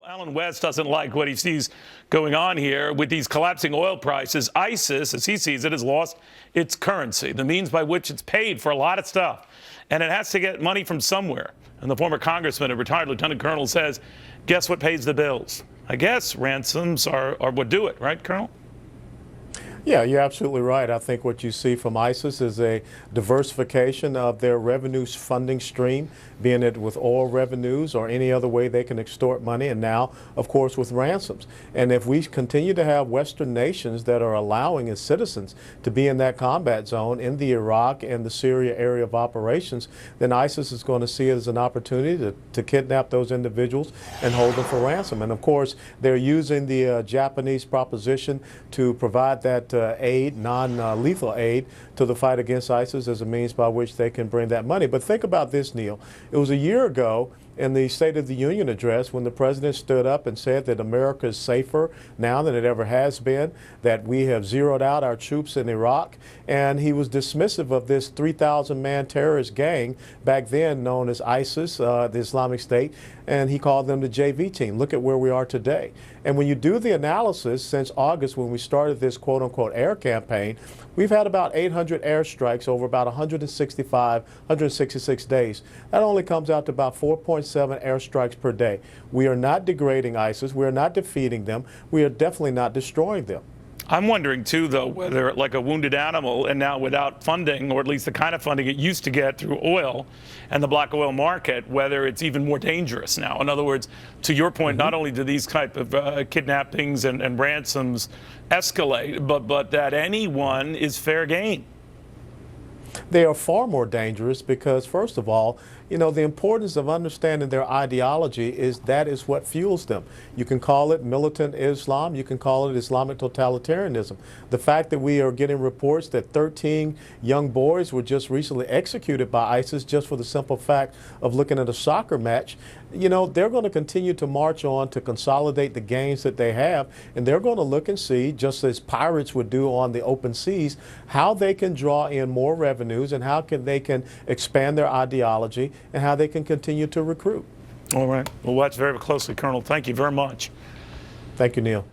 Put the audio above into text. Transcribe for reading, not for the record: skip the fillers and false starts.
Alan West doesn't like what he sees going on here with these collapsing oil prices. ISIS, as he sees it, has lost its currency, the means by which it's paid for a lot of stuff. And it has to get money from somewhere. And the former congressman, a retired lieutenant colonel, says, guess what pays the bills? I guess ransoms are what do it, right, Colonel? Yeah, you're absolutely right. I think what you see from ISIS is a diversification of their revenues funding stream, being it with oil revenues or any other way they can extort money, and now, of course, with ransoms. And if we continue to have Western nations that are allowing its citizens to be in that combat zone in the Iraq and the Syria area of operations, then ISIS is going to see it as an opportunity to kidnap those individuals and hold them for ransom. And of course, they're using the Japanese proposition to provide that aid, non-lethal aid, to the fight against ISIS as a means by which they can bring that money. But think about this, Neil. It was a year ago in the State of the Union address when the president stood up and said that America is safer now than it ever has been, that we have zeroed out our troops in Iraq, and he was dismissive of this 3,000-man terrorist gang back then known as ISIS, the Islamic State, and he called them the JV team. Look at where we are today. And when you do the analysis since August when we started this quote-unquote air campaign, we've had about 800 airstrikes over about 166 days. That only comes out to about 4.7 airstrikes per day. We are not degrading ISIS. We are not defeating them. We are definitely not destroying them. I'm wondering, too, though, whether like a wounded animal and now without funding, or at least the kind of funding it used to get through oil and the black oil market, whether it's even more dangerous now. In other words, to your point, not only do these type of kidnappings and ransoms escalate, but that anyone is fair game. They are far more dangerous because, first of all, you know, the importance of understanding their ideology is that is what fuels them. You can call it militant Islam. You can call it Islamic totalitarianism. The fact that we are getting reports that 13 young boys were just recently executed by ISIS just for the simple fact of looking at a soccer match, you know, they're going to continue to march on to consolidate the gains that they have, and they're going to look and see, just as pirates would do on the open seas, how they can draw in more revenues and how they can expand their ideology and how they can continue to recruit. All right. We'll watch very closely, Colonel. Thank you very much. Thank you, Neil.